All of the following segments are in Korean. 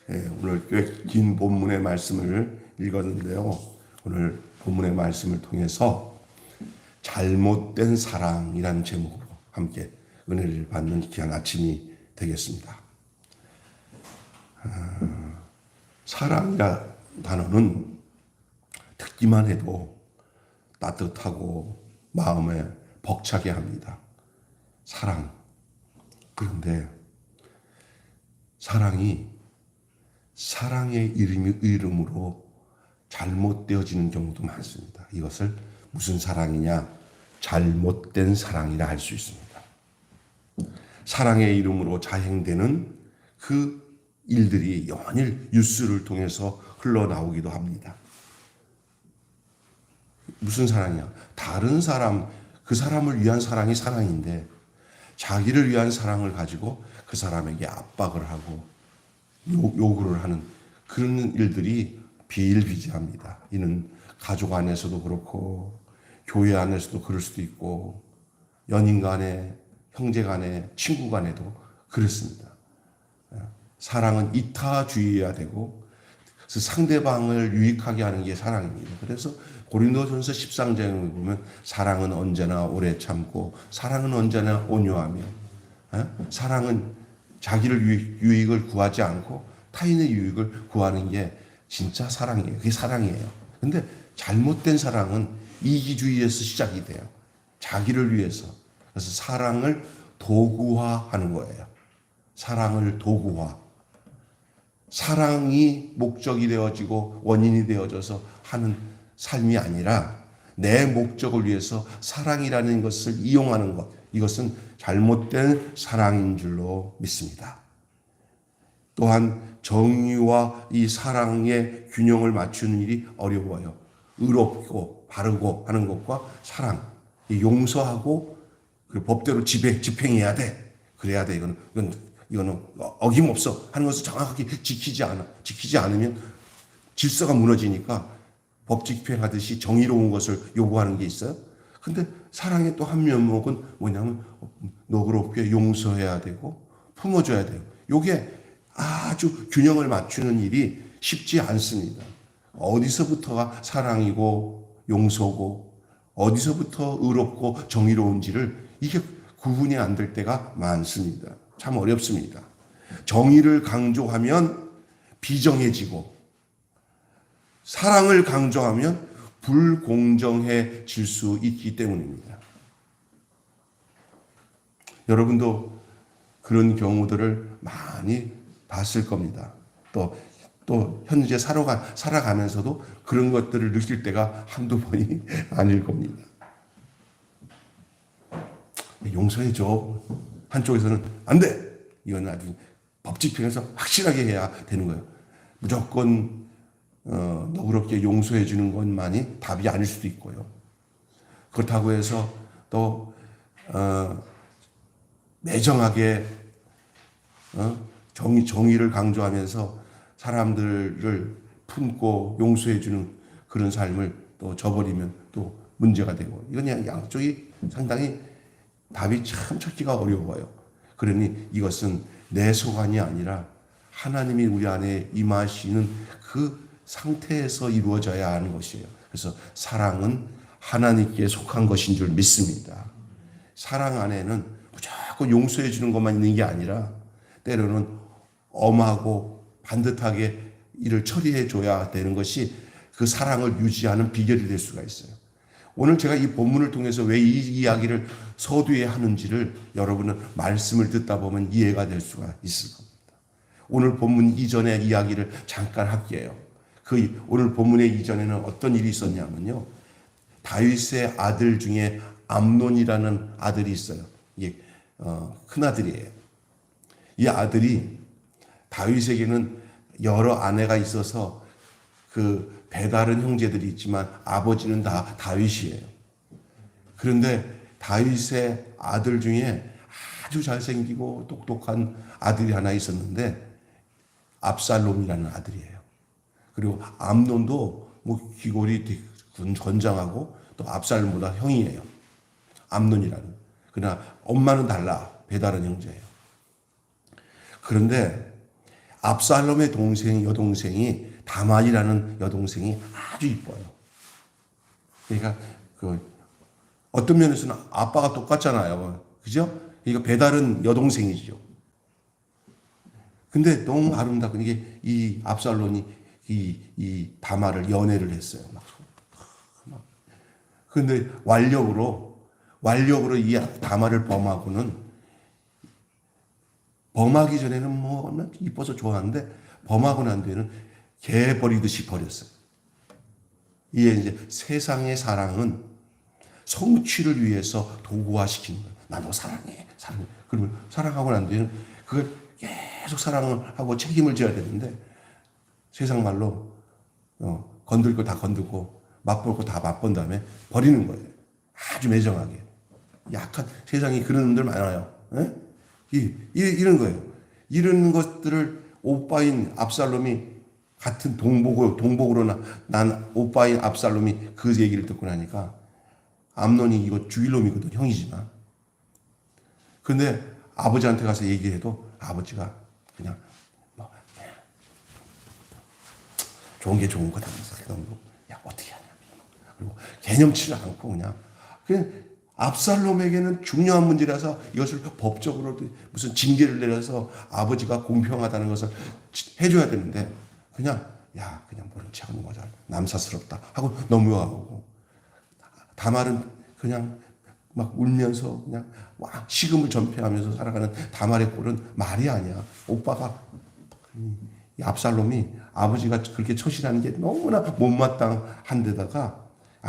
오늘 꽤 긴 본문의 말씀을 읽었는데요. 오늘 본문의 말씀을 통해서 잘못된 사랑이라는 제목으로 함께 은혜를 받는 귀한 아침이 되겠습니다. 사랑이라는 단어는 듣기만 해도 따뜻하고 마음에 벅차게 합니다. 사랑. 그런데 사랑이 사랑의 이름으로 잘못되어지는 경우도 많습니다. 이것을 무슨 사랑이냐? 잘못된 사랑이라 할 수 있습니다. 사랑의 이름으로 자행되는 그 일들이 연일 뉴스를 통해서 흘러나오기도 합니다. 무슨 사랑이야? 다른 사람, 그 사람을 위한 사랑이 사랑인데 자기를 위한 사랑을 가지고 그 사람에게 압박을 하고 요구를 하는 그런 일들이 비일비재합니다. 이는 가족 안에서도 그렇고 교회 안에서도 그럴 수도 있고 연인 간에, 형제 간에, 친구 간에도 그렇습니다. 사랑은 이타주의해야 되고 그 상대방을 유익하게 하는 게 사랑입니다. 그래서 고린도전서 13장에 보면 사랑은 언제나 오래 참고 사랑은 언제나 온유하며 사랑은 자기를 유익을 구하지 않고 타인의 유익을 구하는 게 진짜 사랑이에요. 그게 사랑이에요. 근데 잘못된 사랑은 이기주의에서 시작이 돼요. 자기를 위해서. 그래서 사랑을 도구화하는 거예요. 사랑을 도구화. 사랑이 목적이 되어지고 원인이 되어져서 하는 삶이 아니라 내 목적을 위해서 사랑이라는 것을 이용하는 것. 이것은 잘못된 사랑인 줄로 믿습니다. 또한 정의와 이 사랑의 균형을 맞추는 일이 어려워요. 의롭고 바르고 하는 것과 사랑, 용서하고 법대로 집행해야 돼. 그래야 돼. 이거는 어김없어 하는 것을 정확하게 지키지 않으면 질서가 무너지니까 법 집행하듯이 정의로운 것을 요구하는 게 있어요. 근데 사랑의 또 한 면목은 뭐냐면 너그럽게 용서해야 되고 품어줘야 돼요. 요게 아주 균형을 맞추는 일이 쉽지 않습니다. 어디서부터가 사랑이고 용서고 어디서부터 의롭고 정의로운지를 이게 구분이 안 될 때가 많습니다. 참 어렵습니다. 정의를 강조하면 비정해지고 사랑을 강조하면 불공정해질 수 있기 때문입니다. 여러분도 그런 경우들을 많이 봤을 겁니다. 또 현재 살아가면서도 그런 것들을 느낄 때가 한두 번이 아닐 겁니다. 용서해줘. 한쪽에서는 안 돼. 이건 아주 법 집행에서 확실하게 해야 되는 거예요. 무조건 너그럽게 용서해 주는 것만이 답이 아닐 수도 있고요. 그렇다고 해서 또 매정하게 정의를 강조하면서 사람들을 품고 용서해 주는 그런 삶을 또 저버리면 또 문제가 되고 이건 양쪽이 상당히 답이 참 찾기가 어려워요. 그러니 이것은 내 소관이 아니라 하나님이 우리 안에 임하시는 그 상태에서 이루어져야 하는 것이에요. 그래서 사랑은 하나님께 속한 것인 줄 믿습니다. 사랑 안에는 무조건 용서해 주는 것만 있는 게 아니라 때로는 엄하고 반듯하게 일을 처리해 줘야 되는 것이 그 사랑을 유지하는 비결이 될 수가 있어요. 오늘 제가 이 본문을 통해서 왜 이 이야기를 서두에 하는지를 여러분은 말씀을 듣다 보면 이해가 될 수가 있을 겁니다. 오늘 본문 이전의 이야기를 잠깐 할게요. 오늘 본문의 이전에는 어떤 일이 있었냐면요. 다윗의 아들 중에 암논이라는 아들이 있어요. 이게 큰 아들이에요. 이 아들이 다윗에게는 여러 아내가 있어서 그 배다른 형제들이 있지만 아버지는 다 다윗이에요. 그런데 다윗의 아들 중에 아주 잘생기고 똑똑한 아들이 하나 있었는데 압살롬이라는 아들이에요. 그리고 암논도 뭐 귀골이 건장하고 또 압살롬보다 형이에요. 암논이라는. 그러나 엄마는 달라. 배다른 형제예요. 그런데 압살롬의 여동생이 다말이라는 여동생이 아주 이뻐요. 그러니까 어떤 면에서는 아빠가 똑같잖아요. 그죠? 그러니까 배다른 여동생이죠. 근데 너무 아름답고 이게 이 압살롬이 이 다말을 연애를 했어요. 근데 완력으로 이 다말을 범하기 전에는 뭐 얼마나 이뻐서 좋아하는데 범하고 난 뒤에는 개 버리듯이 버렸어요. 이게 이제 세상의 사랑은 성취를 위해서 도구화시키는 거예요. 나 너 사랑해. 그러면 사랑하고 난 뒤에는 그걸 계속 사랑을 하고 책임을 져야 되는데 세상 말로 건들 거 다 건들고 맛볼 거 다 맛본 다음에 버리는 거예요. 아주 매정하게. 약한 세상에 그런 놈들 많아요. 이런 거예요. 이런 것들을 오빠인 압살롬이 같은 동복으로 난 오빠인 압살롬이 그 얘기를 듣고 나니까 암논이 이거 죽일 놈이거든, 형이지만. 근데 아버지한테 가서 얘기해도 아버지가 그냥 좋은 게 좋은 거다면서 야 어떻게 하냐. 그리고 개념치를 않고 그냥 압살롬에게는 중요한 문제라서 이것을 법적으로 무슨 징계를 내려서 아버지가 공평하다는 것을 해줘야 되는데 그냥 모른 체 하는 거잖아. 남사스럽다 하고 넘어가고 다말은 그냥 막 울면서 그냥 막 식음을 전폐하면서 살아가는 다말의 꼴은 말이 아니야. 오빠가 이 압살롬이 아버지가 그렇게 처신하는 게 너무나 못마땅한 데다가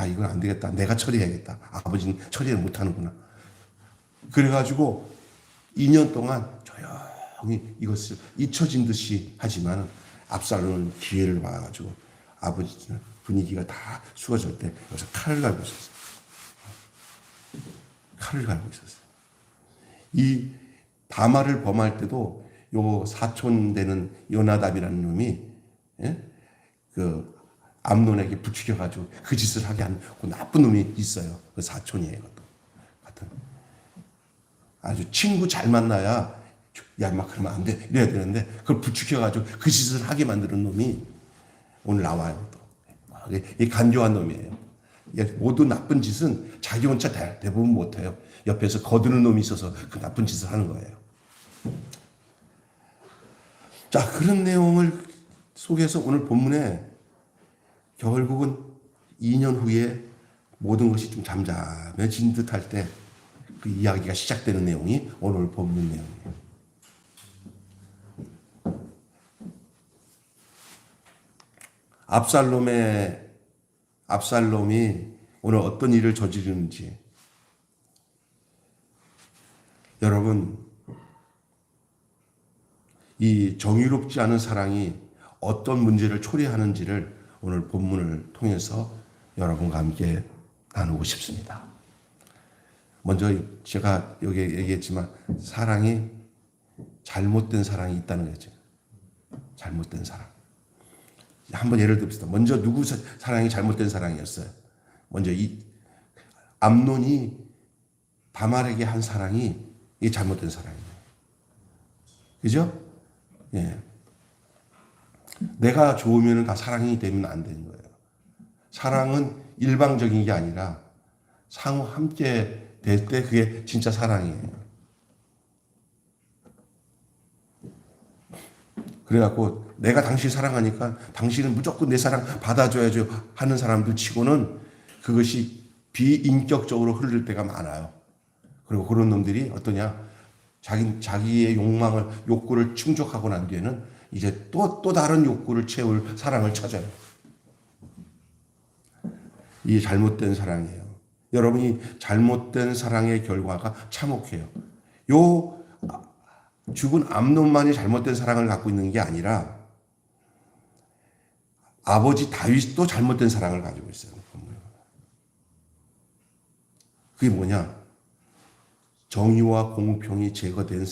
이건 안 되겠다. 내가 처리해야겠다. 아버지는 처리를 못하는구나. 그래가지고 2년 동안 조용히 이것을 잊혀진 듯이 하지만 압살롬은 기회를 봐가지고 아버지는 분위기가 다 수어질 때 여기서 칼을 갈고 있었어요. 이 다말을 범할 때도 요 사촌 되는 요나답이라는 놈이 암논에게 부추겨가지고 그 짓을 하게 한 그 나쁜 놈이 있어요. 그 사촌이에요. 그것도 같은 아주 친구 잘 만나야 막 그러면 안 돼 이래야 되는데 그걸 부추겨가지고 그 짓을 하게 만드는 놈이 오늘 나와요. 또 이 간교한 놈이에요. 모든 나쁜 짓은 자기 혼자 대부분 못해요. 옆에서 거두는 놈이 있어서 그 나쁜 짓을 하는 거예요. 자, 그런 내용을 속에서 오늘 본문에 결국은 2년 후에 모든 것이 좀 잠잠해진 듯할 때 그 이야기가 시작되는 내용이 오늘 본문 내용이에요. 압살롬이 오늘 어떤 일을 저지르는지 여러분 이 정의롭지 않은 사랑이 어떤 문제를 초래하는지를 오늘 본문을 통해서 여러분과 함께 나누고 싶습니다. 먼저 제가 여기 얘기했지만 사랑이 잘못된 사랑이 있다는 거죠. 잘못된 사랑. 한번 예를 듭시다. 먼저 누구 사랑이 잘못된 사랑이었어요? 먼저 이 암논이 다말에게 한 사랑이 이게 잘못된 사랑이에요. 그죠? 예. 내가 좋으면 다 사랑이 되면 안 되는 거예요. 사랑은 일방적인 게 아니라 상호 함께 될 때 그게 진짜 사랑이에요. 그래갖고 내가 당신 사랑하니까 당신은 무조건 내 사랑 받아줘야죠 하는 사람들 치고는 그것이 비인격적으로 흐를 때가 많아요. 그리고 그런 놈들이 어떠냐? 자기의 욕구를 충족하고 난 뒤에는 이제 또 다른 욕구를 채울 사랑을 찾아요. 이게 잘못된 사랑이에요. 여러분이 잘못된 사랑의 결과가 참혹해요. 요 죽은 암논만이 잘못된 사랑을 갖고 있는 게 아니라 아버지 다윗도 잘못된 사랑을 가지고 있어요. 그게 뭐냐? 정의와 공평이 제거된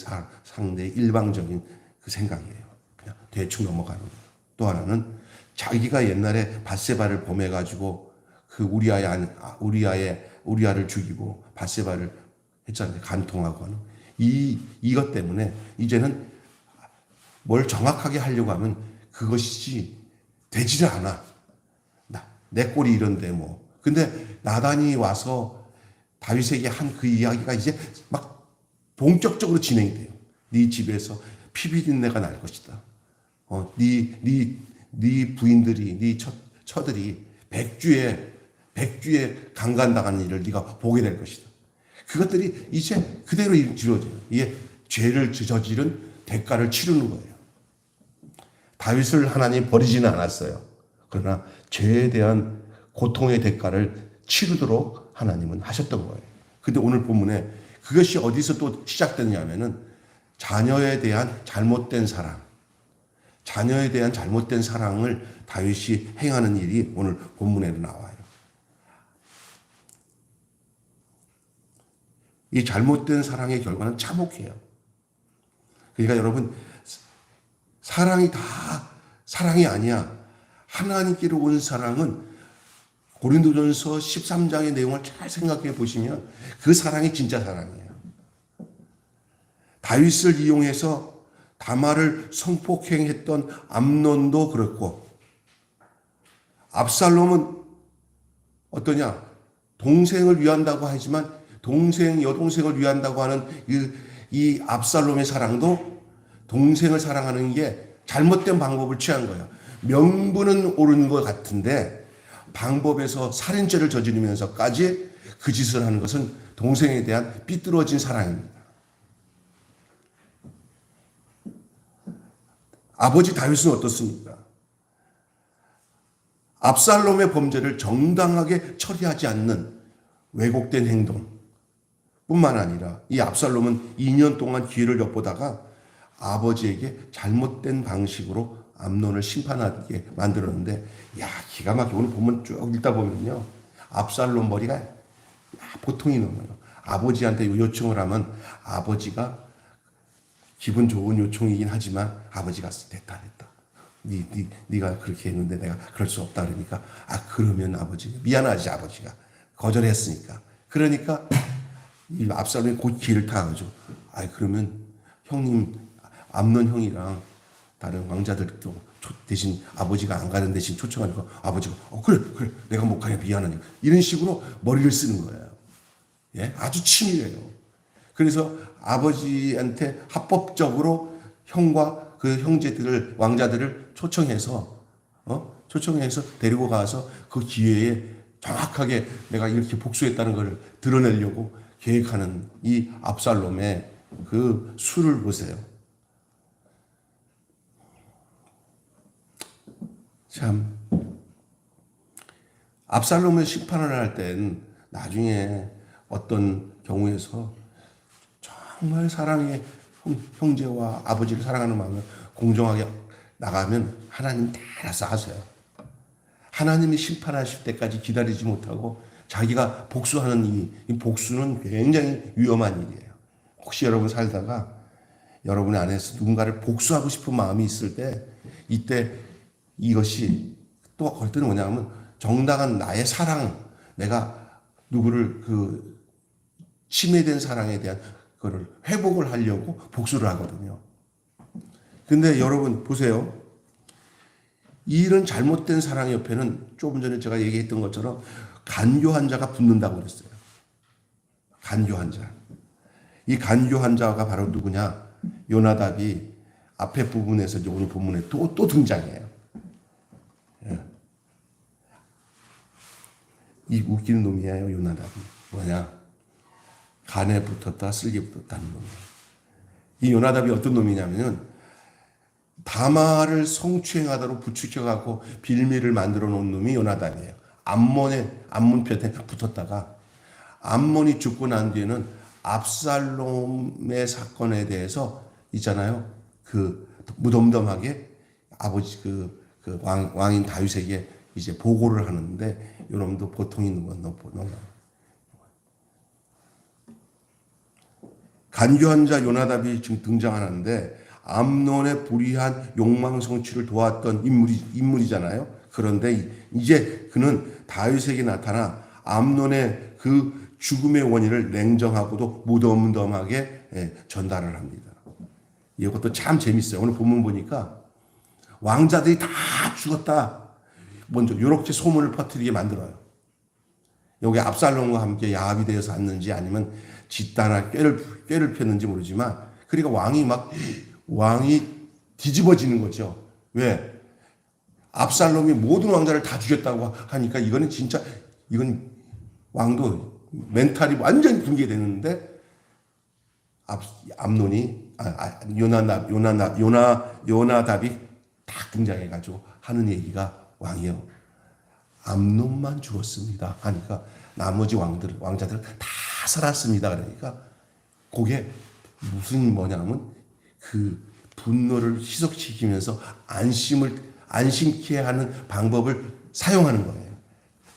상대의 일방적인 그 생각이에요. 그냥 대충 넘어가는 거예요. 또 하나는 자기가 옛날에 밧세바를 범해가지고 그 우리아를 죽이고 밧세바를 했잖아요. 간통하고 하는 이것 때문에 이제는 뭘 정확하게 하려고 하면 그것이 되지를 않아. 내 꼴이 이런데 뭐. 근데 나단이 와서 다윗에게 한 그 이야기가 이제 막 본격적으로 진행이 돼요. 네 집에서 피비린내가 날 것이다. 네 부인들이, 네 처들이 백주에 강간당하는 일을 네가 보게 될 것이다. 그것들이 이제 그대로 이루어져요. 이게 죄를 저지른 대가를 치르는 거예요. 다윗을 하나님 버리지는 않았어요. 그러나 죄에 대한 고통의 대가를 치르도록 하나님은 하셨던 거예요. 근데 오늘 본문에 그것이 어디서 또 시작됐냐면은 자녀에 대한 잘못된 사랑을 다윗이 행하는 일이 오늘 본문에도 나와요. 이 잘못된 사랑의 결과는 참혹해요. 그러니까 여러분, 사랑이 다 사랑이 아니야. 하나님께로 온 사랑은 고린도전서 13장의 내용을 잘 생각해 보시면 그 사랑이 진짜 사랑이에요. 다윗을 이용해서 다말을 성폭행했던 암논도 그렇고, 압살롬은 어떠냐? 동생을 위한다고 하지만 여동생을 위한다고 하는 이 압살롬의 사랑도 동생을 사랑하는 게 잘못된 방법을 취한 거예요. 명분은 옳은 것 같은데 방법에서 살인죄를 저지르면서까지 그 짓을 하는 것은 동생에 대한 삐뚤어진 사랑입니다. 아버지 다윗은 어떻습니까? 압살롬의 범죄를 정당하게 처리하지 않는 왜곡된 행동 뿐만 아니라 이 압살롬은 2년 동안 기회를 엿보다가 아버지에게 잘못된 방식으로 암논을 심판하게 만들었는데, 기가 막히게 오늘 보면 쭉 읽다 보면요, 압살롬 머리가 보통이 넘어요. 아버지한테 요청을 하면 아버지가 기분 좋은 요청이긴 하지만 아버지가 됐다. 네가 그렇게 했는데 내가 그럴 수 없다 그러니까 그러면 아버지 미안하지, 아버지가 거절했으니까. 그러니까 이 압살롬이 곧 기를 타가지고 그러면 형님 암논 형이랑 다른 왕자들도 대신 아버지가 안 가는 대신 초청하니까 아버지가 그래 내가 못 가냐 미안하냐 이런 식으로 머리를 쓰는 거예요. 아주 치밀해요. 그래서 아버지한테 합법적으로 형과 그 형제들을 왕자들을 초청해서 데리고 가서 그 기회에 정확하게 내가 이렇게 복수했다는 걸 드러내려고 계획하는 이 압살롬의 그 수를 보세요. 참, 압살롬을 심판을 할 땐 나중에 어떤 경우에서 정말 사랑의 형제와 아버지를 사랑하는 마음을 공정하게 나가면 하나님 다 알아서 하세요. 하나님이 심판하실 때까지 기다리지 못하고 자기가 복수하는 이 복수는 굉장히 위험한 일이에요. 혹시 여러분 살다가 여러분의 안에서 누군가를 복수하고 싶은 마음이 있을 때 이때 이것이 또 어떨 때는 뭐냐면 정당한 나의 사랑, 내가 누구를 그 침해된 사랑에 대한 그거를 회복을 하려고 복수를 하거든요. 근데 여러분 보세요. 이런 잘못된 사랑 옆에는 조금 전에 제가 얘기했던 것처럼 간교한 자가 붙는다고 그랬어요. 간교한 자. 이 간교한 자가 바로 누구냐? 요나답이 앞에 부분에서 이제 오늘 본문에 또 등장해요. 이 웃기는 놈이에요, 요나답이. 뭐냐? 간에 붙었다, 쓸개 붙었다는 놈이에요. 이 요나답이 어떤 놈이냐면은 다말을 성추행하도록 부추겨갖고 빌미를 만들어 놓은 놈이 요나답이에요. 암몬 편에 붙었다가 암몬이 죽고 난 뒤에는 압살롬의 사건에 대해서 있잖아요. 그 무덤덤하게 아버지 그 왕인 다윗에게 이제 보고를 하는데 요놈도 보통 있는 건 너무 간교한 자 요나답이 지금 등장하는데 암논의 불의한 욕망 성취를 도왔던 인물이잖아요. 그런데 이제 그는 다윗에게 나타나 암논의 그 죽음의 원인을 냉정하고도 무덤덤하게 전달을 합니다. 이것도 참 재밌어요. 오늘 본문 보니까 왕자들이 다 죽었다. 먼저 이렇게 소문을 퍼뜨리게 만들어요. 여기 압살롬과 함께 야합이 되어서 왔는지 아니면 짓다나 꾀를 폈는지 모르지만 그러니까 왕이 뒤집어지는 거죠. 왜? 압살롬이 모든 왕자를 다 죽였다고 하니까 이건 왕도 멘탈이 완전히 붕괴되는데 요나답이 딱 등장해가지고 하는 얘기가 왕이요. 암논만 죽었습니다. 하니까 나머지 왕자들 다 살았습니다. 그러니까 그게 무슨 뭐냐면 그 분노를 희석시키면서 안심케 하는 방법을 사용하는 거예요.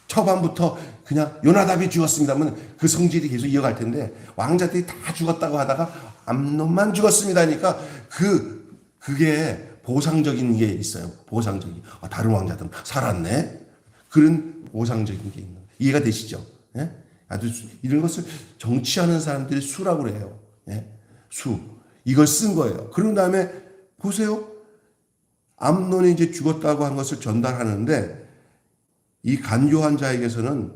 초반부터 그냥 요나답이 죽었습니다면 그 성질이 계속 이어갈 텐데 왕자들이 다 죽었다고 하다가 암논만 죽었습니다 하니까 그게 보상적인 게 있어요. 보상적인. 다른 왕자들은 살았네. 그런 보상적인 게 있는 거예요. 이해가 되시죠? 예? 아주 이런 것을 정치하는 사람들이 수라고 그래요. 예? 수. 이걸 쓴 거예요. 그런 다음에 보세요. 암논이 이제 죽었다고 한 것을 전달하는데 이 간교한 자에게서는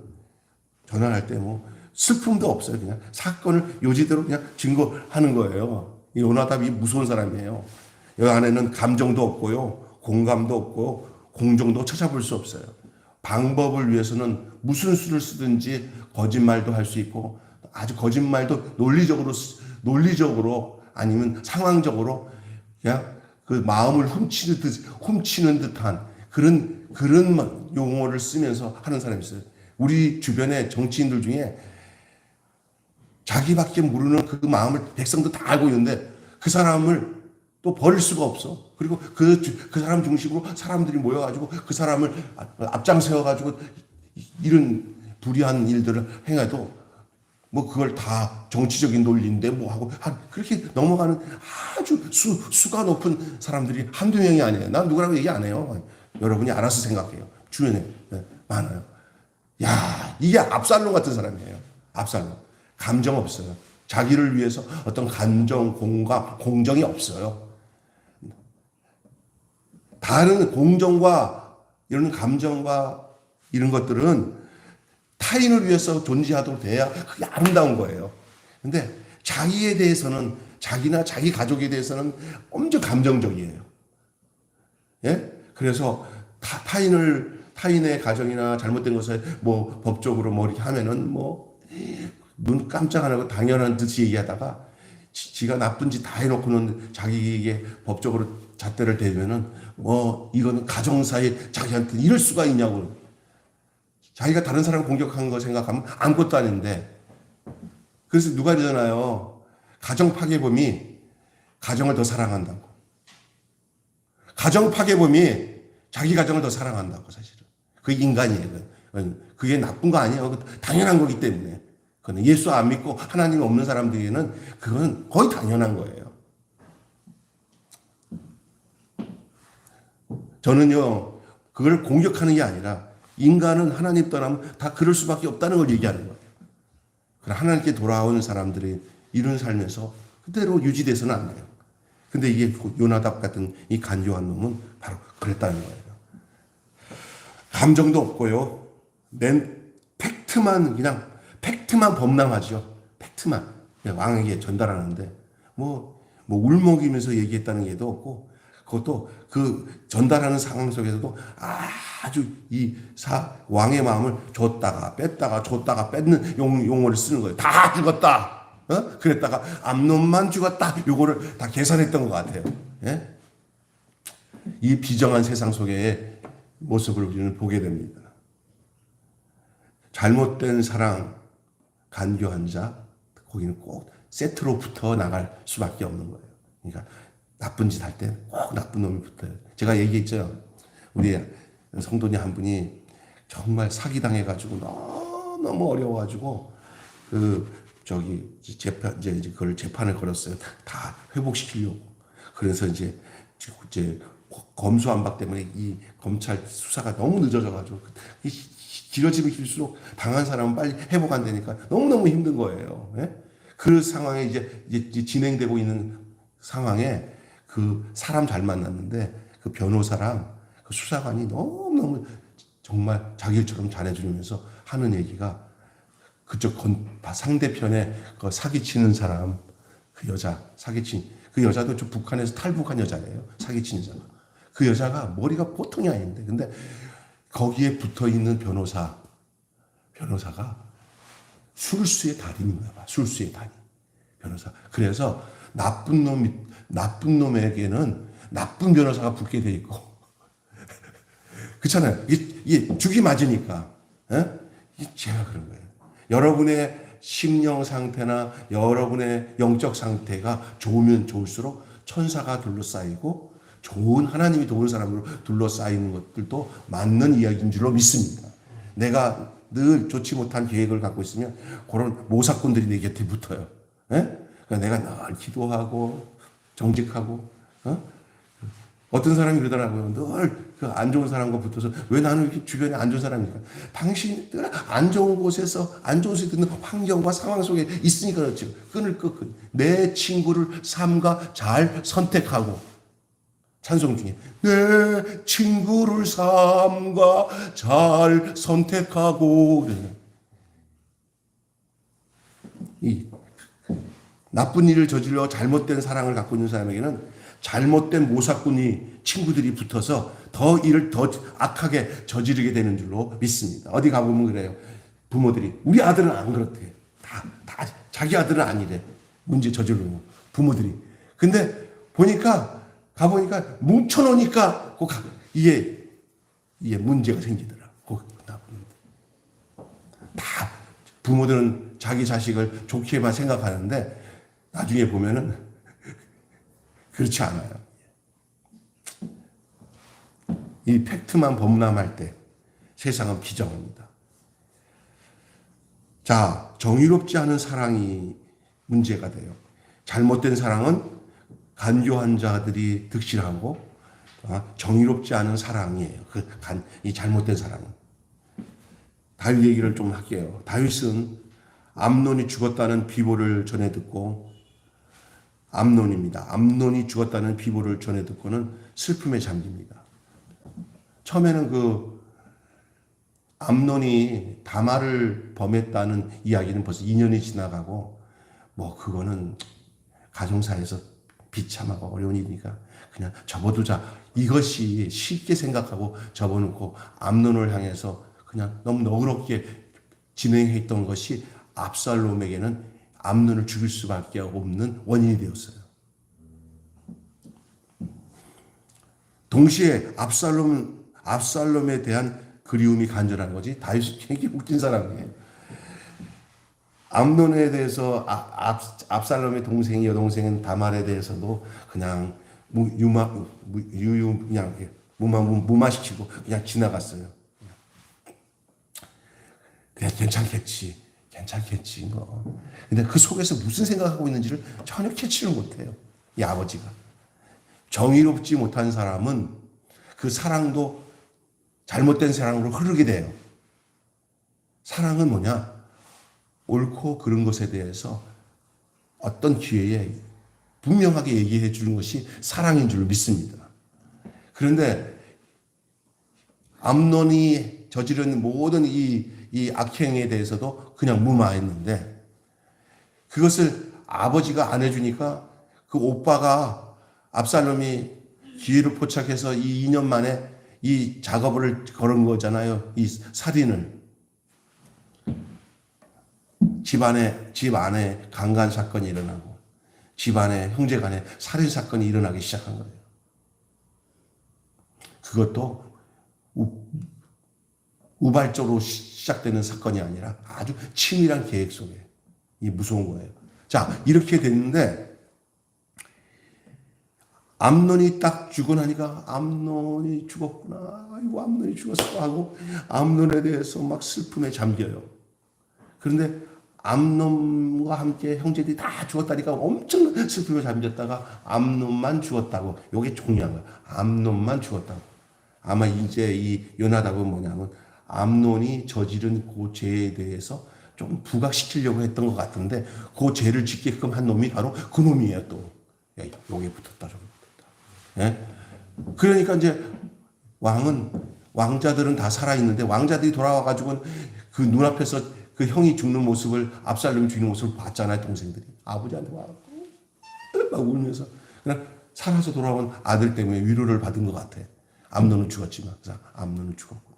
전환할 때 뭐 슬픔도 없어요. 그냥 사건을 요지대로 그냥 증거하는 거예요. 이 요나답이 무서운 사람이에요. 여기 안에는 감정도 없고요. 공감도 없고 공정도 찾아볼 수 없어요. 방법을 위해서는 무슨 수를 쓰든지 거짓말도 할 수 있고 아주 거짓말도 논리적으로 아니면 상황적으로 그냥 그 마음을 훔치는 듯한 그런 용어를 쓰면서 하는 사람이 있어요. 우리 주변의 정치인들 중에 자기밖에 모르는 그 마음을 백성도 다 알고 있는데 그 사람을 또 버릴 수가 없어. 그리고 그 사람 중심으로 사람들이 모여가지고 그 사람을 앞장세워가지고 이런 불의한 일들을 행해도 뭐 그걸 다 정치적인 논리인데 뭐 하고 그렇게 넘어가는 아주 수가 높은 사람들이 한두 명이 아니에요. 난 누구라고 얘기 안 해요. 여러분이 알아서 생각해요. 주변에 많아요. 야, 이게 압살롬 같은 사람이에요. 압살롬. 감정 없어요. 자기를 위해서 어떤 감정, 공정이 없어요. 다른 공정과 이런 감정과 이런 것들은 타인을 위해서 존재하도록 돼야 그게 아름다운 거예요. 근데 자기에 대해서는 자기나 자기 가족에 대해서는 엄청 감정적이에요. 예? 그래서 타인의 가정이나 잘못된 것을 뭐 법적으로 뭐 이렇게 하면은 뭐 눈 깜짝 안 하고 당연한 듯이 얘기하다가 지가 나쁜 짓 다 해놓고는 자기에게 법적으로 잣대를 대면은 뭐 이거는 가정사에 자기한테 이럴 수가 있냐고. 자기가 다른 사람 공격한 거 생각하면 아무것도 아닌데. 그래서 누가 이러잖아요. 가정 파괴범이 가정을 더 사랑한다고. 가정 파괴범이 자기 가정을 더 사랑한다고 사실은. 그게 인간이에요. 그게 나쁜 거 아니에요. 당연한 거기 때문에. 그건 예수 안 믿고 하나님 없는 사람들에게는 그건 거의 당연한 거예요. 저는요, 그걸 공격하는 게 아니라 인간은 하나님 떠나면 다 그럴 수밖에 없다는 걸 얘기하는 거예요. 그럼 하나님께 돌아오는 사람들이 이런 삶에서 그대로 유지돼서는 안 돼요. 근데 이게 요나답 같은 이 간교한 놈은 바로 그랬다는 거예요. 감정도 없고요. 팩트만 범람하죠. 팩트만 왕에게 전달하는데 뭐 울먹이면서 얘기했다는 게도 없고 그것도 그 전달하는 상황 속에서도 아주 왕의 마음을 줬다가 뺐는 용어를 쓰는 거예요. 다 죽었다. 그랬다가 암논만 죽었다. 요거를 다 계산했던 것 같아요. 예? 이 비정한 세상 속의 모습을 우리는 보게 됩니다. 잘못된 사랑, 간교한 자, 거기는 꼭 세트로 붙어 나갈 수밖에 없는 거예요. 그러니까 나쁜 짓 할 때 꼭 나쁜 놈이 붙어요. 제가 얘기했죠. 우리 성도님 한 분이 정말 사기당해가지고 너무 어려워가지고 그걸 재판을 걸었어요. 다 회복시키려고. 그래서 이제 검수완박 때문에 이 검찰 수사가 너무 늦어져가지고 길어지면 길수록 당한 사람은 빨리 회복 안 되니까 너무너무 힘든 거예요. 예? 그 상황에 이제 진행되고 있는 상황에 그 사람 잘 만났는데 그 변호사랑 그 수사관이 너무너무 정말 자기 일처럼 잘해주면서 하는 얘기가 그쪽 상대편에 그 사기치는 사람, 그 여자, 그 여자도 좀 북한에서 탈북한 여자예요. 사기친 여자가. 그 여자가 머리가 보통이 아닌데, 근데 거기에 붙어 있는 변호사가 술수의 달인인가 봐. 술수의 달인. 변호사. 그래서 나쁜 놈에게는 나쁜 변호사가 붙게 돼 있고. 그렇잖아요. 이게 죽이 맞으니까. 제가 그런 거예요. 여러분의 심령 상태나 여러분의 영적 상태가 좋으면 좋을수록 천사가 둘러싸이고 좋은 하나님이 도운 사람으로 둘러싸이는 것들도 맞는 이야기인 줄로 믿습니다. 내가 늘 좋지 못한 계획을 갖고 있으면 그런 모사꾼들이 내 곁에 붙어요. 그러니까 내가 늘 기도하고 정직하고 어떤 사람이 그러더라고요. 늘 그 안 좋은 사람과 붙어서 왜 나는 이렇게 주변에 안 좋은 사람입니까? 당신이 늘 안 좋은 곳에서 안 좋은 소리 듣는 환경과 상황 속에 있으니까 그렇죠. 끈을 끄고 내 친구를 삼가 잘 선택하고 찬송 중에 내 친구를 삼가 잘 선택하고 이 나쁜 일을 저질러 잘못된 사랑을 갖고 있는 사람에게는 잘못된 모사꾼이 친구들이 붙어서 더 일을 더 악하게 저지르게 되는 줄로 믿습니다. 어디 가보면 그래요. 부모들이 우리 아들은 안 그렇대. 다 자기 아들은 아니래. 문제 저지르는 부모들이. 근데 가보니까 뭉쳐놓으니까 이게 문제가 생기더라. 다 부모들은 자기 자식을 좋게만 생각하는데 나중에 보면은 그렇지 않아요. 이 팩트만 범람할 때 세상은 비정합니다. 자, 정의롭지 않은 사랑이 문제가 돼요. 잘못된 사랑은 간교한 자들이 득실하고 정의롭지 않은 사랑이에요. 이 잘못된 사랑은. 다윗 얘기를 좀 할게요. 다윗은 암논이 죽었다는 비보를 전해 듣고 암논이 죽었다는 비보를 전해 듣고는 슬픔에 잠깁니다. 처음에는 암논이 다말을 범했다는 이야기는 벌써 2년이 지나가고 그거는 가정사에서 비참하고 어려운 일이니까 그냥 접어두자. 이것이 쉽게 생각하고 접어놓고 암논을 향해서 그냥 너무 너그럽게 진행했던 것이 압살롬에게는 암논을 죽일 수밖에 없는 원인이 되었어요. 동시에 압살롬에 대한 그리움이 간절한 거지. 다윗이 굉장히 웃긴 사람이에요. 암논에 대해서 압살롬의 동생이 여동생인 다말에 대해서도 그냥 그냥 무마시키고 그냥 지나갔어요. 그냥 괜찮겠지. 근데 그 속에서 무슨 생각하고 있는지를 전혀 캐치를 못해요. 이 아버지가. 정의롭지 못한 사람은 그 사랑도 잘못된 사랑으로 흐르게 돼요. 사랑은 뭐냐? 옳고 그른 것에 대해서 어떤 기회에 분명하게 얘기해 주는 것이 사랑인 줄 믿습니다. 그런데 암논이 저지른 모든 이 악행에 대해서도 그냥 무마했는데 그것을 아버지가 안 해주니까 그 오빠가 압살롬이 기회를 포착해서 이 2년 만에 이 작업을 걸은 거잖아요. 이 살인을. 집 안에 강간 사건이 일어나고 집 안에 형제 간에 살인 사건이 일어나기 시작한 거예요. 그것도 우발적으로 시작되는 사건이 아니라 아주 치밀한 계획 속에 이 무서운 거예요. 자, 이렇게 됐는데 암논이 딱 죽고 나니까 암논이 죽었구나. 아이고 암논이 죽었어 하고 암논에 대해서 막 슬픔에 잠겨요. 그런데 암논과 함께 형제들이 다 죽었다니까 엄청 슬픔에 잠겼다가 암논만 죽었다고. 이게 중요한 거예요. 암논만 죽었다고. 아마 이제 이 요나답은 뭐냐면 암논이 저지른 그 죄에 대해서 좀 부각시키려고 했던 것 같은데 그 죄를 짓게끔 한 놈이 바로 그 놈이에요 또. 여기 붙었다 저기 붙었다. 예? 그러니까 이제 왕자들은 다 살아있는데 왕자들이 돌아와가지고 그 눈앞에서 그 형이 죽는 모습을 압살롬이 죽는 모습을 봤잖아요. 동생들이 아버지한테 와막 울면서 그냥 살아서 돌아온 아들 때문에 위로를 받은 것 같아. 암논은 죽었지만 그래서 암논은 죽었구나.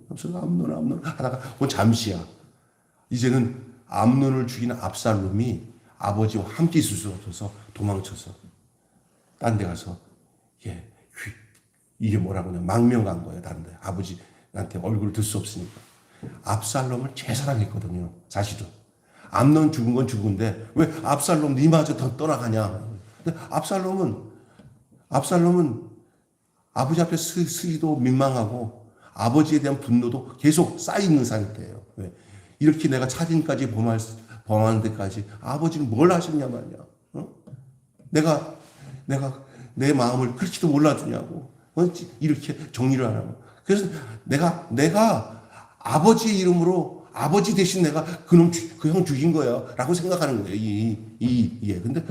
그래서 암논 하다가 그건 잠시야. 이제는 암논을 죽인 압살롬이 아버지와 함께 있을 수 없어서 도망쳐서 딴 데 가서 이게 뭐라고 그냥 망명 간 거예요. 다른 데 아버지한테 얼굴을 들 수 없으니까. 압살롬을 제사랑했거든요. 사실은 암논 죽은 건 죽은데 왜 압살롬 니마저 더 떠나가냐. 근데 압살롬은 아버지 앞에 서기도 민망하고 아버지에 대한 분노도 계속 쌓이는 상태예요. 왜? 이렇게 내가 살인까지 범하는 데까지 아버지는 뭘 하셨냐 말이야. 어? 내가 내 마음을 그렇게도 몰라주냐고. 이렇게 정리를 안 하고. 그래서 내가 아버지 이름으로 아버지 대신 내가 그 형 죽인 거야 라고 생각하는 거예요. 예. 근데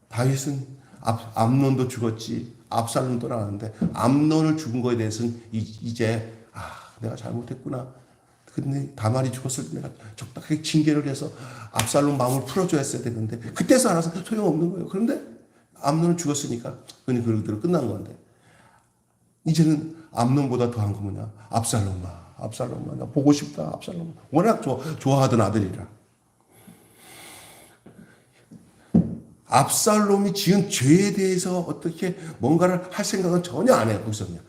다윗은 암논도 죽었지 압살롬도 떠나는데 암논을 죽은 거에 대해서는 이제 내가 잘못했구나. 근데 다말이 죽었을 때 내가 적당하게 징계를 해서 압살롬 마음을 풀어줘야 되는데 그때서 알아서 소용없는 거예요. 그런데 암논은 죽었으니까 그냥 그대로 끝난 건데 이제는 암논보다 더한 거 뭐냐. 압살롬아 나 보고 싶다. 압살롬 워낙 좋아하던 아들이라. 압살롬이 지은 죄에 대해서 어떻게 뭔가를 할 생각은 전혀 안 해요. 거기서 그냥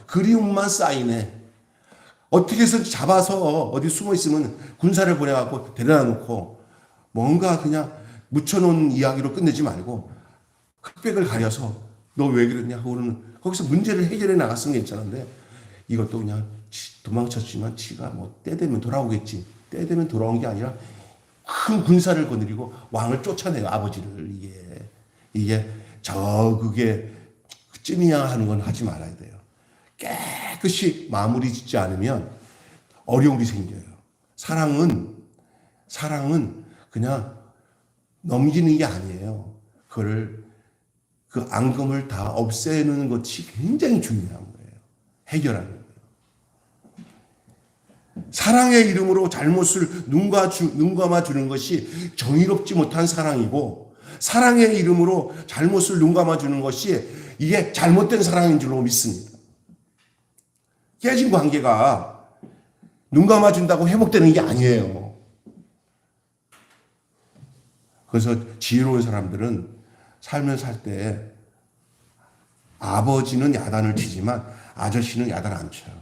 그리움만 쌓이네. 어떻게 해서 잡아서 어디 숨어 있으면 군사를 보내갖고 데려다 놓고 뭔가 그냥 묻혀놓은 이야기로 끝내지 말고 흑백을 가려서 너 왜 그랬냐 하고는 거기서 문제를 해결해 나갔으면 괜찮은데 이것도 그냥 도망쳤지만 지가 뭐 때 되면 돌아오겠지. 때 되면 돌아온 게 아니라 큰 군사를 거느리고 왕을 쫓아내요. 아버지를. 이게 그게 찜이야 하는 건 하지 말아야 돼요. 깨끗이 마무리 짓지 않으면 어려운 게 생겨요. 사랑은 그냥 넘기는 게 아니에요. 그 앙금을 다 없애는 것이 굉장히 중요한 거예요. 해결하는 거예요. 사랑의 이름으로 잘못을 눈 감아 주는 것이 정의롭지 못한 사랑이고 사랑의 이름으로 잘못을 눈 감아 주는 것이 이게 잘못된 사랑인 줄로 믿습니다. 깨진 관계가 눈 감아 준다고 회복되는 게 아니에요. 그래서 지혜로운 사람들은 살면 살 때 아버지는 야단을 치지만 아저씨는 야단 안 쳐요.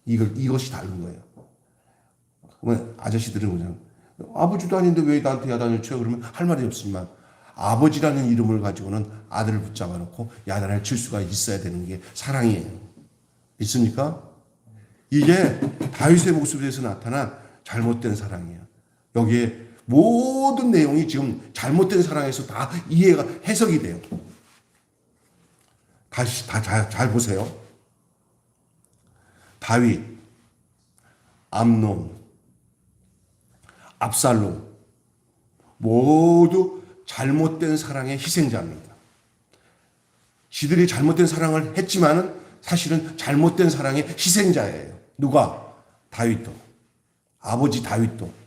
이것이 다른 거예요. 그러면 아저씨들은 그냥 아버지도 아닌데 왜 나한테 야단을 쳐요? 그러면 할 말이 없지만 아버지라는 이름을 가지고는 아들을 붙잡아 놓고 야단을 칠 수가 있어야 되는 게 사랑이에요. 있습니까? 이게 다윗의 모습에서 나타난 잘못된 사랑이에요. 여기에 모든 내용이 지금 잘못된 사랑에서 다 이해가 해석이 돼요. 다시 잘 보세요. 다윗, 암논, 압살롬 모두 잘못된 사랑의 희생자입니다. 지들이 잘못된 사랑을 했지만은 사실은 잘못된 사랑의 희생자예요. 누가? 다윗도. 아버지 다윗도.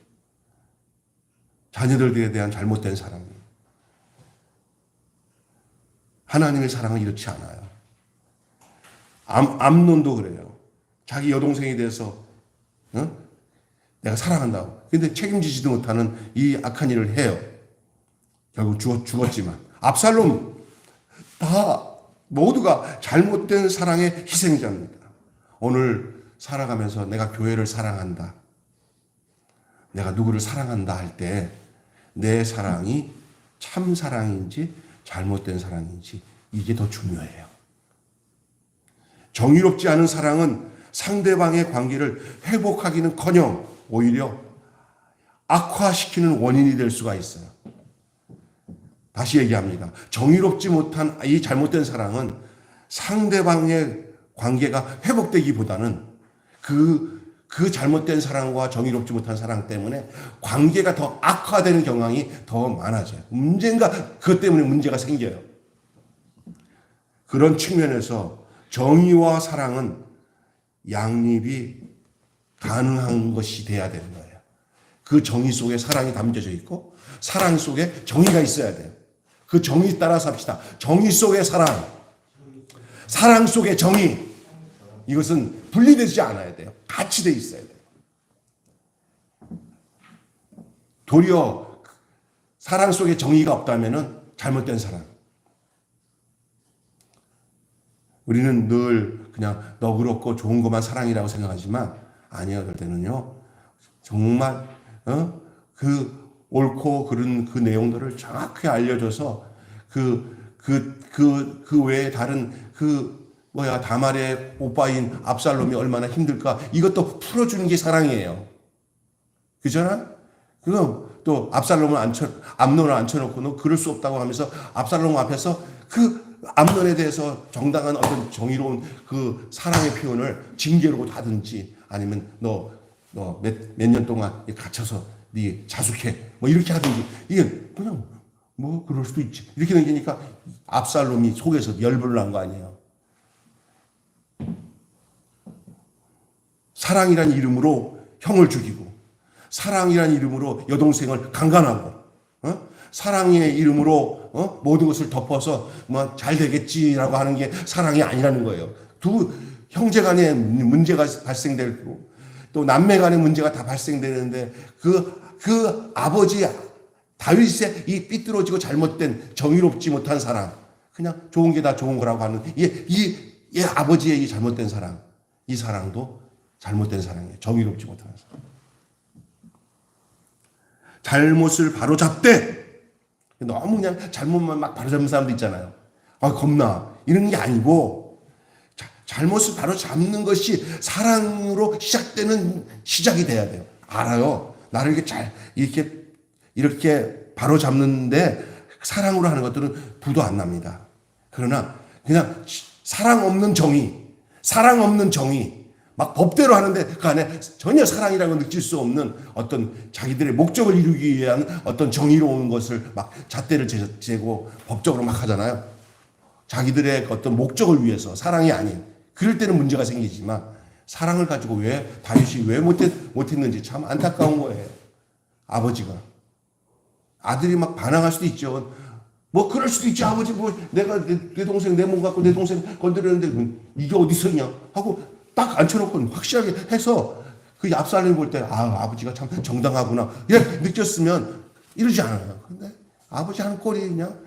자녀들에 대한 잘못된 사랑이에요. 하나님의 사랑은 이렇지 않아요. 암논도 그래요. 자기 여동생에 대해서 내가 사랑한다고. 근데 책임지지도 못하는 이 악한 일을 해요. 결국 죽었지만. 압살롬 다 모두가 잘못된 사랑의 희생자입니다. 오늘 살아가면서 내가 교회를 사랑한다. 내가 누구를 사랑한다 할 때 내 사랑이 참 사랑인지 잘못된 사랑인지 이게 더 중요해요. 정의롭지 않은 사랑은 상대방의 관계를 회복하기는커녕 오히려 악화시키는 원인이 될 수가 있어요. 다시 얘기합니다. 정의롭지 못한 이 잘못된 사랑은 상대방의 관계가 회복되기보다는 그 그 잘못된 사랑과 정의롭지 못한 사랑 때문에 관계가 더 악화되는 경향이 더 많아져요. 언젠가 그것 때문에 문제가 생겨요. 그런 측면에서 정의와 사랑은 양립이 가능한 것이 돼야 되는 거예요. 그 정의 속에 사랑이 담겨져 있고 사랑 속에 정의가 있어야 돼요. 그 정의 따라 삽시다. 정의 속에 사랑, 사랑 속에 정의. 이것은 분리되지 않아야 돼요. 같이 돼 있어야 돼요. 도리어 사랑 속에 정의가 없다면 잘못된 사랑. 우리는 늘 그냥 너그럽고 좋은 것만 사랑이라고 생각하지만 아니요. 그럴 때는요. 정말 그 옳고 그른 그 내용들을 정확히 알려줘서 그 외에 다른 다말의 오빠인 압살롬이 얼마나 힘들까 이것도 풀어주는 게 사랑이에요. 그잖아? 그럼 또 암논을 앉혀놓고 너 그럴 수 없다고 하면서 압살롬 앞에서 그 암논에 대해서 정당한 어떤 정의로운 그 사랑의 표현을 징계로 하든지 아니면 너 몇 년 동안 갇혀서 네 자숙해 뭐 이렇게 하든지 이게 그냥 뭐 그럴 수도 있지 이렇게 넘기니까 압살롬이 속에서 열불을 난 거 아니에요. 사랑이란 이름으로 형을 죽이고 사랑이란 이름으로 여동생을 강간하고 사랑의 이름으로 모든 것을 덮어서 뭐 잘 되겠지라고 하는 게 사랑이 아니라는 거예요. 두 형제 간에 문제가 발생되고 또 남매 간의 문제가 다 발생되는데 그 아버지 다윗의 이 삐뚤어지고 잘못된 정의롭지 못한 사랑 그냥 좋은 게 다 좋은 거라고 하는 이 아버지의 이 잘못된 사랑 이 사랑도 잘못된 사랑이에요. 정의롭지 못한 사랑. 잘못을 바로잡되 너무 그냥 잘못만 막 바로잡는 사람도 있잖아요. 겁나 이런 게 아니고 잘못을 바로잡는 것이 사랑으로 시작되는 시작이 돼야 돼요. 알아요. 나를 이렇게 바로잡는데 사랑으로 하는 것들은 부도 안 납니다. 그러나 그냥 사랑 없는 정의 막 법대로 하는데 그 안에 전혀 사랑이라고 느낄 수 없는 어떤 자기들의 목적을 이루기 위한 어떤 정의로운 것을 막 잣대를 재고 법적으로 막 하잖아요. 자기들의 어떤 목적을 위해서 사랑이 아닌 그럴 때는 문제가 생기지만 사랑을 가지고 다윗이 왜 못했는지 참 안타까운 거예요. 아버지가 아들이 막 반항할 수도 있죠. 뭐 그럴 수도 있지. 아버지 뭐 내가 내 동생 내 몸 갖고 내 동생 건드렸는데 이게 어디서 있냐 하고 딱 앉혀놓고 확실하게 해서 그 압살롬이 볼 때 아버지가 참 정당하구나 느꼈으면 이러지 않아요. 근데 아버지 하는 꼴이 그냥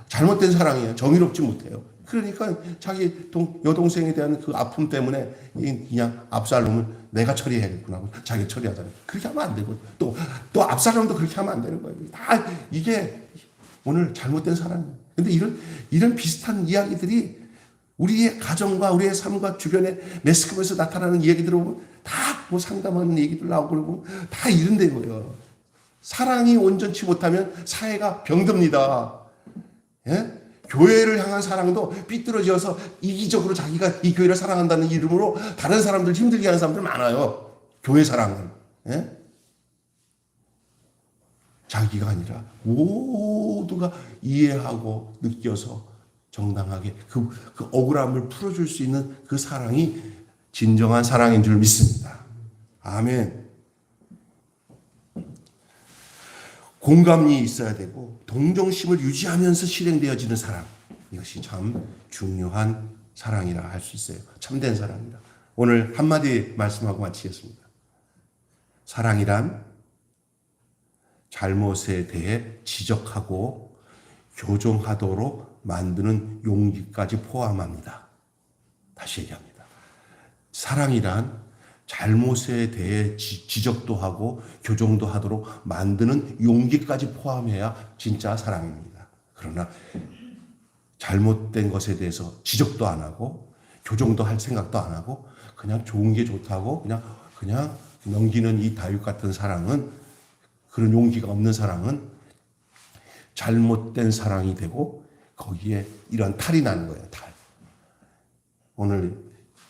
잘못된 사랑이에요. 정의롭지 못해요. 그러니까 자기 여동생에 대한 그 아픔 때문에 그냥 압살롬을 내가 처리해야겠구나 하고 자기 처리하잖아요. 그렇게 하면 안 되고 또 압살롬도 그렇게 하면 안 되는 거예요. 다 이게 오늘 잘못된 사랑이에요. 근데 이런 비슷한 이야기들이 우리의 가정과 우리의 삶과 주변의 매스컴에서 나타나는 얘기들을 보면 다 뭐 상담하는 얘기들 나오고 그러고 다 이런 데고요. 사랑이 온전치 못하면 사회가 병듭니다. 예? 교회를 향한 사랑도 삐뚤어져서 이기적으로 자기가 이 교회를 사랑한다는 이름으로 다른 사람들 힘들게 하는 사람들 많아요. 교회 사랑은. 예? 자기가 아니라 모두가 이해하고 느껴서 정당하게 그 억울함을 풀어줄 수 있는 그 사랑이 진정한 사랑인 줄 믿습니다. 아멘. 공감이 있어야 되고 동정심을 유지하면서 실행되어지는 사랑. 이것이 참 중요한 사랑이라 할 수 있어요. 참된 사랑이다. 오늘 한마디 말씀하고 마치겠습니다. 사랑이란 잘못에 대해 지적하고 교정하도록 만드는 용기까지 포함합니다. 다시 얘기합니다. 사랑이란 잘못에 대해 지적도 하고 교정도 하도록 만드는 용기까지 포함해야 진짜 사랑입니다. 그러나 잘못된 것에 대해서 지적도 안 하고 교정도 할 생각도 안 하고 그냥 좋은 게 좋다고 그냥 넘기는 이 다윗 같은 사랑은, 그런 용기가 없는 사랑은 잘못된 사랑이 되고 거기에 이런 탈이 나는 거예요. 탈. 오늘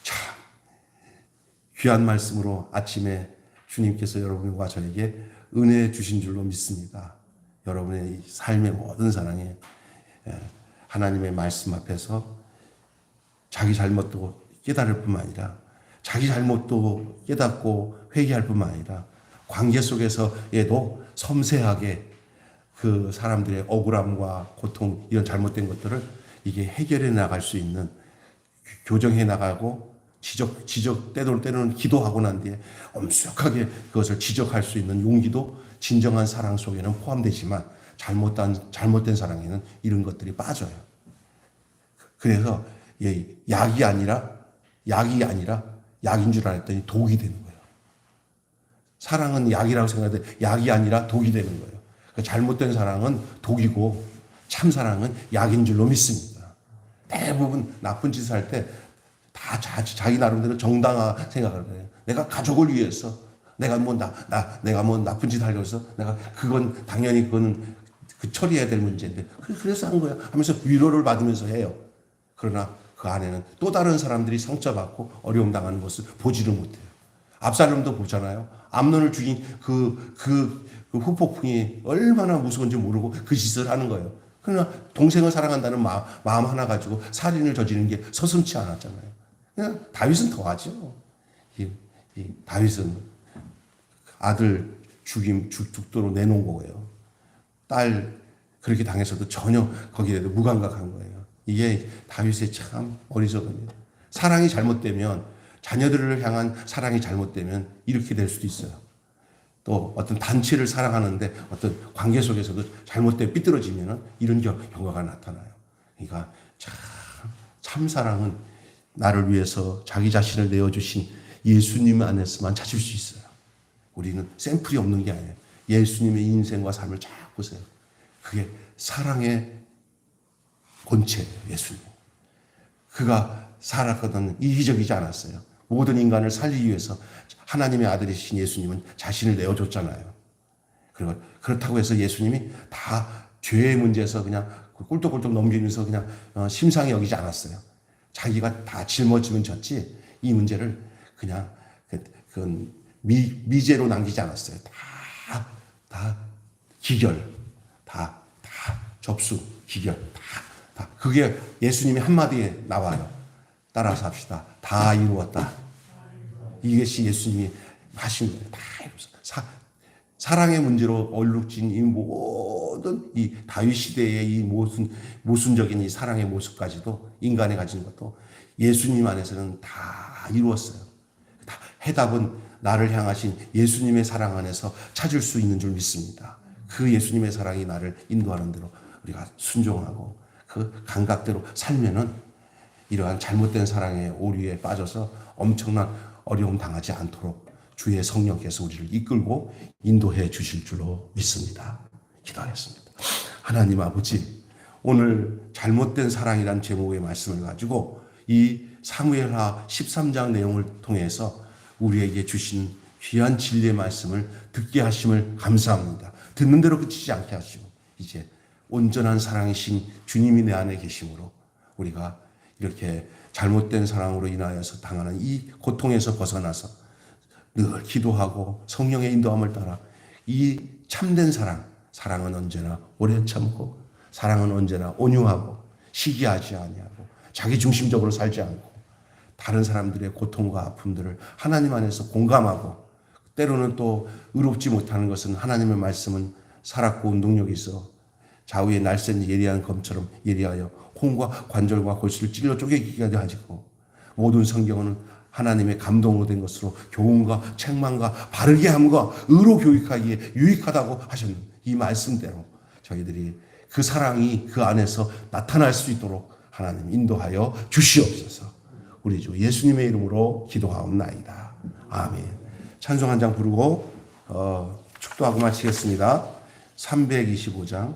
참 귀한 말씀으로 아침에 주님께서 여러분과 저에게 은혜 주신 줄로 믿습니다. 여러분의 삶의 모든 사랑에 하나님의 말씀 앞에서 자기 잘못도 깨달을 뿐만 아니라 자기 잘못도 깨닫고 회개할 뿐만 아니라 관계 속에서에도 섬세하게 그 사람들의 억울함과 고통 이런 잘못된 것들을 이게 해결해 나갈 수 있는 교정해 나가고 때로는 기도하고 난 뒤에 엄숙하게 그것을 지적할 수 있는 용기도 진정한 사랑 속에는 포함되지만 잘못된 사랑에는 이런 것들이 빠져요. 그래서 약이 아니라 약인 줄 알았더니 독이 되는 거예요. 사랑은 약이라고 생각하는데 약이 아니라 독이 되는 거예요. 잘못된 사랑은 독이고 참 사랑은 약인 줄로 믿습니다. 대부분 나쁜 짓을 할 때 다 자기 나름대로 정당화 생각을 해요. 내가 가족을 위해서 내가 뭐 나쁜 짓 하려고 해서 내가 당연히 그건 처리해야 될 문제인데 그래서 한 거야 하면서 위로를 받으면서 해요. 그러나 그 안에는 또 다른 사람들이 상처받고 어려움 당하는 것을 보지를 못해요. 압살롬도 보잖아요. 암논을 죽인 그 후폭풍이 얼마나 무서운지 모르고 그 짓을 하는 거예요. 그러나 동생을 사랑한다는 마음 하나 가지고 살인을 저지르는 게 서슴지 않았잖아요. 그냥 다윗은 더하죠. 다윗은 아들 죽도록 내놓은 거예요. 딸 그렇게 당해서도 전혀 거기에 무감각한 거예요. 이게 다윗의 참 어리석음이에요. 사랑이 잘못되면 자녀들을 향한 사랑이 잘못되면 이렇게 될 수도 있어요. 또 어떤 단체를 사랑하는데 어떤 관계 속에서도 잘못되어 삐뚤어지면 이런 경우가 나타나요. 그러니까 참 사랑은 나를 위해서 자기 자신을 내어주신 예수님 안에서만 찾을 수 있어요. 우리는 샘플이 없는 게 아니에요. 예수님의 인생과 삶을 쫙 보세요. 그게 사랑의 본체예요. 예수님. 그가 살았거든 이기적이지 않았어요. 모든 인간을 살리기 위해서 하나님의 아들이신 예수님은 자신을 내어줬잖아요. 그리고 그렇다고 해서 예수님이 다 죄의 문제에서 그냥 꿀떡꿀떡 넘기면서 그냥 심상히 여기지 않았어요. 자기가 다 짊어지면 졌지 이 문제를 그냥 미제로 남기지 않았어요. 다 기결, 다 접수, 기결, 다. 그게 예수님이 한마디에 나와요. 따라서 합시다. 다 이루었다. 이것이 예수님이 하신 거예요. 다 이루었어. 사랑의 문제로 얼룩진 이 모든 이 다윗 시대의 이 모순적인 이 사랑의 모습까지도 인간이 가진 것도 예수님 안에서는 다 이루었어요. 다 해답은 나를 향하신 예수님의 사랑 안에서 찾을 수 있는 줄 믿습니다. 그 예수님의 사랑이 나를 인도하는 대로 우리가 순종하고 그 감각대로 살면은 이러한 잘못된 사랑의 오류에 빠져서 엄청난 어려움 당하지 않도록 주의 성령께서 우리를 이끌고 인도해 주실 줄로 믿습니다. 기도하겠습니다. 하나님 아버지, 오늘 잘못된 사랑이란 제목의 말씀을 가지고 이 사무엘하 13장 내용을 통해서 우리에게 주신 귀한 진리의 말씀을 듣게 하심을 감사합니다. 듣는 대로 그치지 않게 하시고 이제 온전한 사랑이신 주님이 내 안에 계심으로 우리가 이렇게 잘못된 사랑으로 인하여서 당하는 이 고통에서 벗어나서 늘 기도하고 성령의 인도함을 따라 이 참된 사랑은 언제나 오래 참고 사랑은 언제나 온유하고 시기하지 아니하고 자기 중심적으로 살지 않고 다른 사람들의 고통과 아픔들을 하나님 안에서 공감하고 때로는 또 의롭지 못하는 것은 하나님의 말씀은 살았고 운동력이 있어 좌우에 날쌘 예리한 검처럼 예리하여 혼과 관절과 골수를 찔러 쪼개기까지 하시고 모든 성경은 하나님의 감동으로 된 것으로 교훈과 책망과 바르게 함과 의로 교육하기에 유익하다고 하셨는 이 말씀대로 저희들이 그 사랑이 그 안에서 나타날 수 있도록 하나님 인도하여 주시옵소서. 우리 주 예수님의 이름으로 기도하옵나이다. 아멘. 찬송 한 장 부르고 축도하고 마치겠습니다. 325장